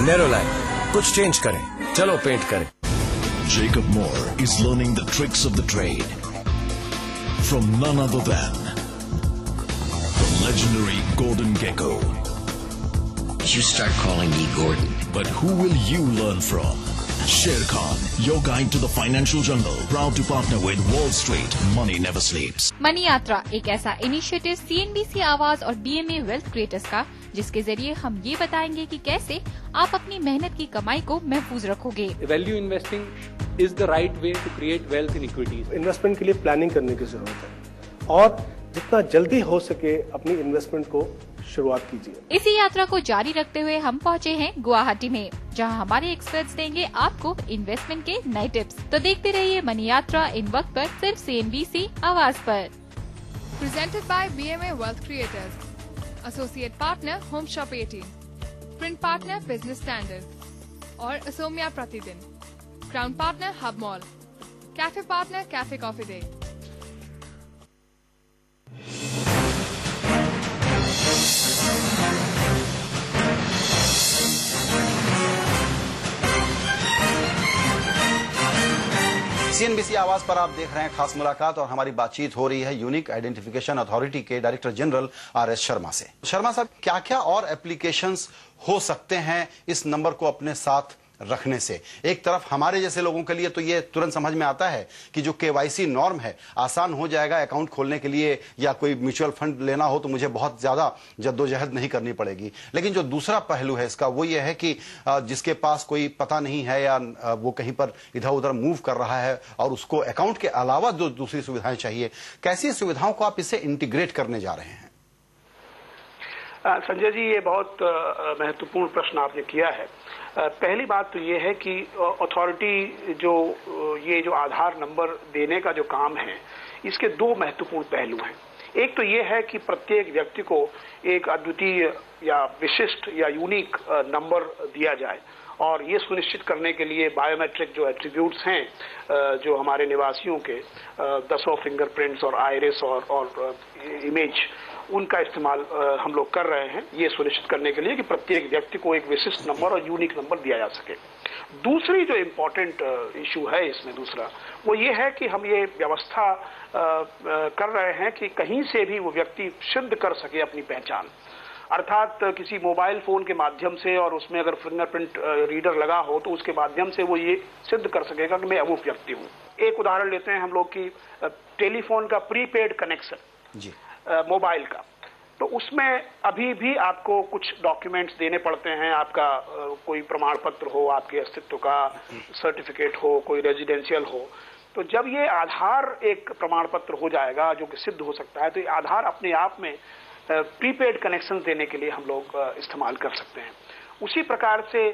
नेरोलाइन, कुछ चेंज करें, चलो पेंट करें। Jacob Moore is learning the tricks of the trade from none other than the legendary Gordon Gekko. You start calling me Gordon. But who will you learn from? Sher Khan, your guide to the financial jungle, proud to partner with Wall Street. Money never sleeps. Money यात्रा एक ऐसा initiative CNBC आवाज और BMA wealth creators का, जिसके जरिए हम ये बताएंगे कि कैसे आप अपनी मेहनत की कमाई को महफूज रखोगे। Value investing is the right way to create wealth in equities. Investment के लिए प्लानिंग करने की जरूरत है और जितना जल्दी हो सके अपनी इन्वेस्टमेंट को शुरुआत कीजिए। इसी यात्रा को जारी रखते हुए हम पहुंचे हैं गुवाहाटी में, जहां हमारे एक्सपर्ट्स देंगे आपको इन्वेस्टमेंट के नए टिप्स। तो देखते रहिए मनी यात्रा इन वक्त पर, सिर्फ CNBC आवाज पर। Presented by BMA wealth creators, associate partner home shop 18, print partner business standard और असोमिया प्रतिदिन, crown partner hub mall, cafe partner cafe coffee day. CNBC आवाज पर आप देख रहे हैं खास मुलाकात और हमारी बातचीत हो रही है यूनिक आइडेंटिफिकेशन अथॉरिटी के डायरेक्टर जनरल RS शर्मा से। शर्मा साहब, क्या क्या और एप्लीकेशंस हो सकते हैं इस नंबर को अपने साथ रखने से? एक तरफ हमारे जैसे लोगों के लिए तो ये तुरंत समझ में आता है कि जो KYC नॉर्म है आसान हो जाएगा, अकाउंट खोलने के लिए या कोई म्यूचुअल फंड लेना हो तो मुझे बहुत ज्यादा जद्दोजहद नहीं करनी पड़ेगी। लेकिन जो दूसरा पहलू है इसका वो ये है कि जिसके पास कोई पता नहीं है या वो कहीं पर इधर उधर मूव कर रहा है और उसको अकाउंट के अलावा जो दूसरी सुविधाएं चाहिए, कैसी सुविधाओं को आप इससे इंटीग्रेट करने जा रहे हैं? संजय जी, ये बहुत महत्वपूर्ण प्रश्न आपने किया है। पहली बात तो ये है कि अथॉरिटी जो आधार नंबर देने का जो काम है, इसके दो महत्वपूर्ण पहलू हैं। एक तो ये है कि प्रत्येक व्यक्ति को एक अद्वितीय या विशिष्ट या यूनिक नंबर दिया जाए और ये सुनिश्चित करने के लिए बायोमेट्रिक जो एट्रीब्यूट्स हैं जो हमारे निवासियों के 10 फिंगरप्रिंट्स और आइरिस और इमेज, उनका इस्तेमाल हम लोग कर रहे हैं, ये सुनिश्चित करने के लिए कि प्रत्येक व्यक्ति को एक विशिष्ट नंबर और यूनिक नंबर दिया जा सके। दूसरी जो इम्पोर्टेंट इशू है इसमें दूसरा, वो ये है कि हम ये व्यवस्था कर रहे हैं कि कहीं से भी वो व्यक्ति सिद्ध कर सके अपनी पहचान, अर्थात किसी मोबाइल फोन के माध्यम से, और उसमें अगर फिंगरप्रिंट रीडर लगा हो तो उसके माध्यम से वो ये सिद्ध कर सकेगा कि मैं अमुक व्यक्ति हूँ। एक उदाहरण लेते हैं हम लोग की टेलीफोन का प्रीपेड कनेक्शन जी, मोबाइल का, तो उसमें अभी भी आपको कुछ डॉक्यूमेंट्स देने पड़ते हैं। आपका कोई प्रमाण पत्र हो, आपके अस्तित्व का सर्टिफिकेट हो, कोई रेजिडेंशियल हो। तो जब ये आधार एक प्रमाण पत्र हो जाएगा जो कि सिद्ध हो सकता है, तो ये आधार अपने आप में प्रीपेड कनेक्शन देने के लिए हम लोग इस्तेमाल कर सकते हैं। उसी प्रकार से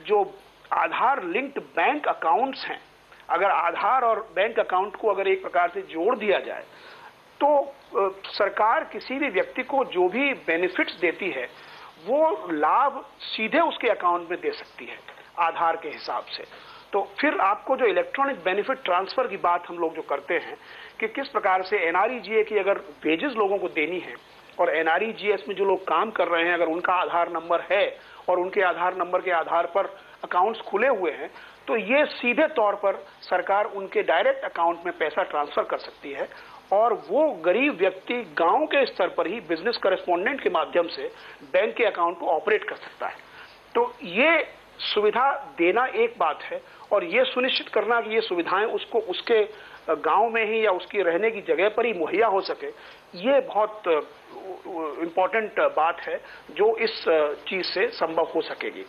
जो आधार लिंक्ड बैंक अकाउंट्स हैं, अगर आधार और बैंक अकाउंट को अगर एक प्रकार से जोड़ दिया जाए तो सरकार किसी भी व्यक्ति को जो भी बेनिफिट्स देती है वो लाभ सीधे उसके अकाउंट में दे सकती है आधार के हिसाब से। तो फिर आपको जो इलेक्ट्रॉनिक बेनिफिट ट्रांसफर की बात हम लोग जो करते हैं कि किस प्रकार से NREGA की अगर वेजेस लोगों को देनी है और NREGS में जो लोग काम कर रहे हैं अगर उनका आधार नंबर है और उनके आधार नंबर के आधार पर अकाउंट्स खुले हुए हैं, तो ये सीधे तौर पर सरकार उनके डायरेक्ट अकाउंट में पैसा ट्रांसफर कर सकती है और वो गरीब व्यक्ति गांव के स्तर पर ही बिजनेस करेस्पोंडेंट के माध्यम से बैंक के अकाउंट को ऑपरेट कर सकता है। तो ये सुविधा देना एक बात है और ये सुनिश्चित करना कि ये सुविधाएं उसको उसके गांव में ही या उसकी रहने की जगह पर ही मुहैया हो सके, ये बहुत इम्पोर्टेंट बात है जो इस चीज से संभव हो सकेगी।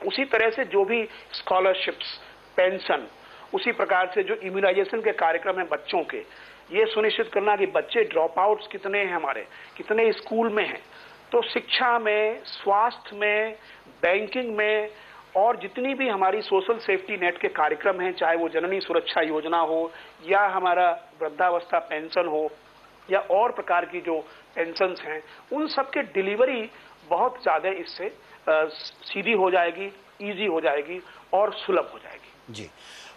उसी तरह से जो भी स्कॉलरशिप्स, पेंशन, उसी प्रकार से जो इम्यूनाइजेशन के कार्यक्रम हैं बच्चों के, ये सुनिश्चित करना कि बच्चे ड्रॉप आउट्स कितने हैं हमारे, कितने स्कूल में हैं। तो शिक्षा में, स्वास्थ्य में, बैंकिंग में और जितनी भी हमारी सोशल सेफ्टी नेट के कार्यक्रम हैं, चाहे वो जननी सुरक्षा योजना हो या हमारा वृद्धावस्था पेंशन हो या और प्रकार की जो पेंशन्स हैं, उन सब के डिलीवरी बहुत ज्यादा इससे सीधी हो जाएगी, इजी हो जाएगी और सुलभ हो जाएगी। जी,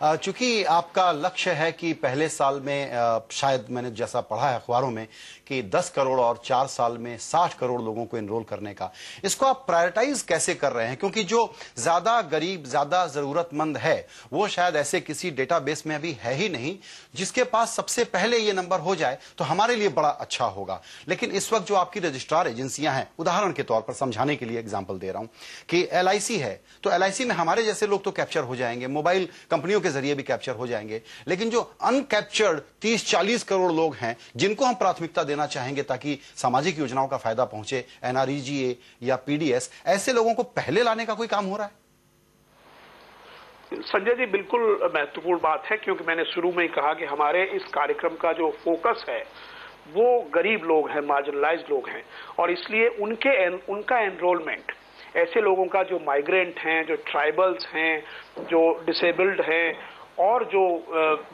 चूंकि आपका लक्ष्य है कि पहले साल में शायद मैंने जैसा पढ़ा है अखबारों में कि 10 करोड़ और 4 साल में 60 करोड़ लोगों को एनरोल करने का, इसको आप प्रायोरिटाइज कैसे कर रहे हैं? क्योंकि जो ज्यादा गरीब, ज्यादा जरूरतमंद है वो शायद ऐसे किसी डेटाबेस में अभी है ही नहीं जिसके पास सबसे पहले ये नंबर हो जाए तो हमारे लिए बड़ा अच्छा होगा। लेकिन इस वक्त जो आपकी रजिस्ट्रार एजेंसियां हैं, उदाहरण के तौर पर समझाने के लिए एग्जाम्पल दे रहा हूं कि LIC है, तो LIC में हमारे जैसे लोग तो कैप्चर हो जाएंगे, मोबाइल कंपनियों के जरिए भी कैप्चर हो जाएंगे, लेकिन जो अनकैप्चर्ड 30-40 करोड़ लोग हैं जिनको हम प्राथमिकता देना चाहेंगे ताकि सामाजिक योजनाओं का फायदा पहुंचे, NREGA या PDS, ऐसे लोगों को पहले लाने का कोई काम हो रहा है? संजय जी, बिल्कुल महत्वपूर्ण बात है, क्योंकि मैंने शुरू में ही कहा कि हमारे इस कार्यक्रम का जो फोकस है वो गरीब लोग हैं, मार्जिनलाइज्ड लोग हैं, और इसलिए उनका एनरोलमेंट, ऐसे लोगों का जो माइग्रेंट हैं, जो ट्राइबल्स हैं, जो डिसेबल्ड हैं और जो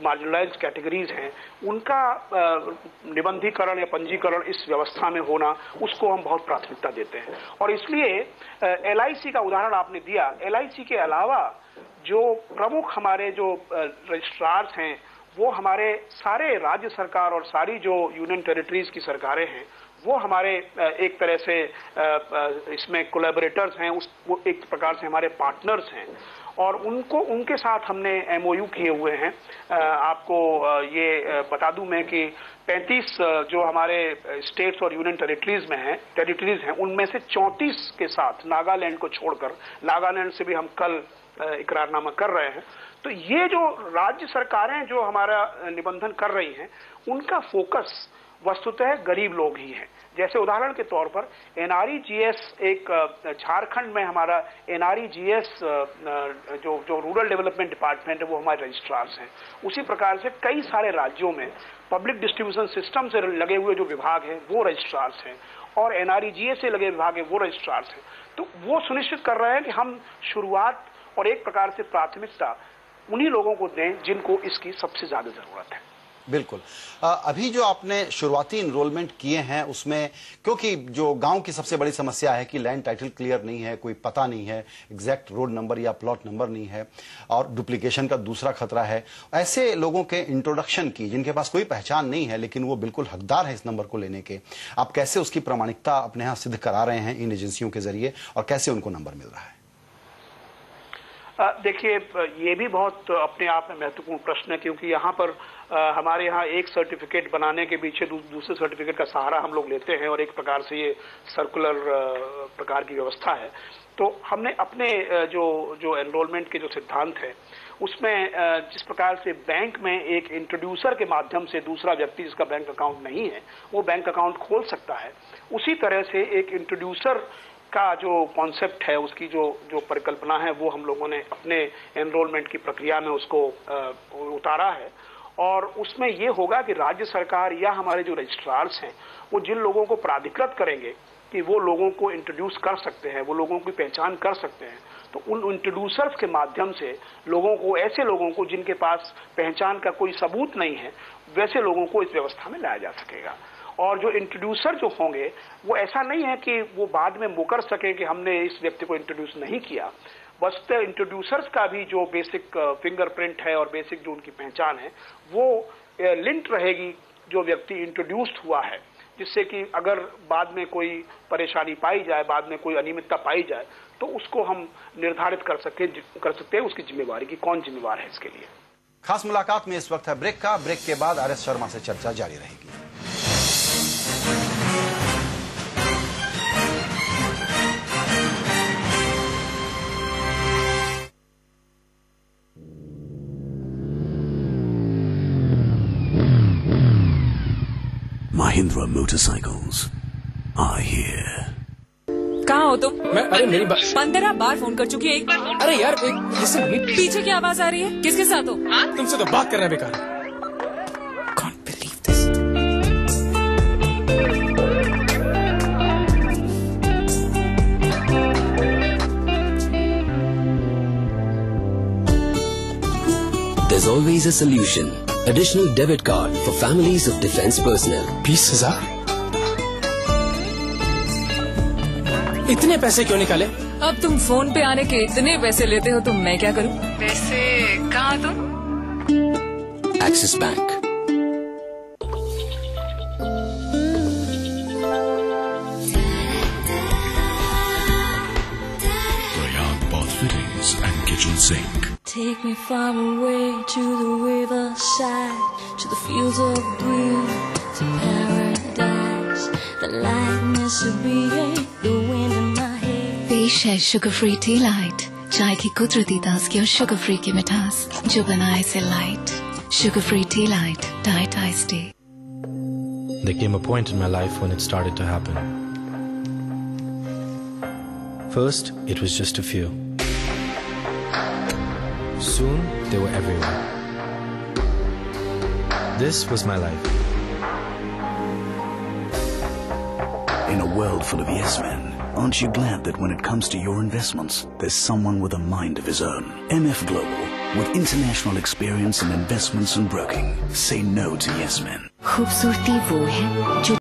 मार्जिनलाइज्ड कैटेगरीज हैं, उनका निबंधीकरण या पंजीकरण इस व्यवस्था में होना, उसको हम बहुत प्राथमिकता देते हैं। और इसलिए LIC का उदाहरण आपने दिया, LIC के अलावा जो प्रमुख हमारे जो रजिस्ट्रार्स हैं वो हमारे सारे राज्य सरकार और सारी जो यूनियन टेरिटरीज की सरकारें हैं वो हमारे एक तरह से इसमें कोलैबोरेटर्स हैं, वो एक प्रकार से हमारे पार्टनर्स हैं, और उनके साथ हमने MOU किए हुए हैं। आपको ये बता दूं मैं कि 35 जो हमारे स्टेट्स और यूनियन टेरिटरीज हैं उनमें से 34 के साथ, नागालैंड को छोड़कर, नागालैंड से भी हम कल इकरारनामा कर रहे हैं। तो ये जो राज्य सरकारें जो हमारा निबंधन कर रही हैं, उनका फोकस वस्तुतः गरीब लोग ही हैं। जैसे उदाहरण के तौर पर NREGS, एक झारखंड में हमारा NREGS जो रूरल डेवलपमेंट डिपार्टमेंट है वो हमारे रजिस्ट्रार्स हैं। उसी प्रकार से कई सारे राज्यों में पब्लिक डिस्ट्रीब्यूशन सिस्टम से लगे हुए जो विभाग हैं वो रजिस्ट्रार्स हैं, और NREGA से लगे विभाग हैं वो रजिस्ट्रार्स हैं। तो वो सुनिश्चित कर रहे हैं कि हम शुरुआत और एक प्रकार से प्राथमिकता उन्हीं लोगों को दें जिनको इसकी सबसे ज्यादा जरूरत है। बिल्कुल। अभी जो आपने शुरुआती इनरोलमेंट किए हैं उसमें, क्योंकि जो गांव की सबसे बड़ी समस्या है कि लैंड टाइटल क्लियर नहीं है, कोई पता नहीं है, एग्जैक्ट रोड नंबर या प्लॉट नंबर नहीं है, और डुप्लीकेशन का दूसरा खतरा है, ऐसे लोगों के इंट्रोडक्शन की, जिनके पास कोई पहचान नहीं है लेकिन वो बिल्कुल हकदार है इस नंबर को लेने के, आप कैसे उसकी प्रामाणिकता अपने यहाँ सिद्ध करा रहे हैं इन एजेंसियों के जरिए, और कैसे उनको नंबर मिल रहा है? देखिए, ये भी बहुत अपने आप में महत्वपूर्ण प्रश्न है, क्योंकि यहाँ पर हमारे यहाँ एक सर्टिफिकेट बनाने के पीछे दूसरे सर्टिफिकेट का सहारा हम लोग लेते हैं, और एक प्रकार से ये सर्कुलर प्रकार की व्यवस्था है। तो हमने अपने जो एनरोलमेंट के जो सिद्धांत है उसमें जिस प्रकार से बैंक में एक इंट्रोड्यूसर के माध्यम से दूसरा व्यक्ति जिसका बैंक अकाउंट नहीं है वो बैंक अकाउंट खोल सकता है, उसी तरह से एक इंट्रोड्यूसर का जो कॉन्सेप्ट है, उसकी जो परिकल्पना है, वो हम लोगों ने अपने एनरोलमेंट की प्रक्रिया में उसको उतारा है। और उसमें ये होगा कि राज्य सरकार या हमारे जो रजिस्ट्रार्स हैं वो जिन लोगों को प्राधिकृत करेंगे कि वो लोगों को इंट्रोड्यूस कर सकते हैं, वो लोगों की पहचान कर सकते हैं, तो उन इंट्रोड्यूसर्स के माध्यम से लोगों को, ऐसे लोगों को जिनके पास पहचान का कोई सबूत नहीं है, वैसे लोगों को इस व्यवस्था में लाया जा सकेगा। और जो इंट्रोड्यूसर जो होंगे वो ऐसा नहीं है कि वो बाद में मुकर सके कि हमने इस व्यक्ति को इंट्रोड्यूस नहीं किया, बस इंट्रोड्यूसर्स का भी जो बेसिक फिंगरप्रिंट है और बेसिक जो उनकी पहचान है वो लिंक रहेगी जो व्यक्ति इंट्रोड्यूस्ड हुआ है, जिससे कि अगर बाद में कोई परेशानी पाई जाए, बाद में कोई अनियमितता पाई जाए, तो उसको हम निर्धारित कर सकते हैं उसकी जिम्मेवारी की कौन जिम्मेवार है इसके लिए। खास मुलाकात में इस वक्त है ब्रेक का। ब्रेक के बाद RS शर्मा से चर्चा जारी रहेगी। Mahindra Motorcycles are here. कहाँ हो तुम? मैं, अरे मेरी बात 15 बार फोन कर चुकी है, एक बार फोन। अरे यार listen, पीछे की आवाज आ रही है, किसके साथ हो? तुमसे तो बात कर रहे हैं बेकार। Can't believe this. There's always a solution. Additional debit card for families of defense personnel. 20,000? इतने पैसे क्यों निकाले? अब तुम फोन पे आने के इतने पैसे लेते हो तो मैं क्या करूं? वैसे कहाँ तुम? Axis Bank. Prayag Bath Fittings and Kitchen Sink. Take me far away to the riverside, to the fields of green, to paradise. The lightness of being, the wind in my hair. पेश है sugar free T light, चाय की कुदरती ताजगी और sugar free की मिठास जो बनाए इसे light. Sugar free T light, diet ice tea. There came a point in my life when it started to happen. First, it was just a few. Soon, they were everywhere. This was my life. In a world full of yes men, aren't you glad that when it comes to your investments, there's someone with a mind of his own? MF Global, with international experience in investments and broking, say no to yes men. खूबसूरती वो है जो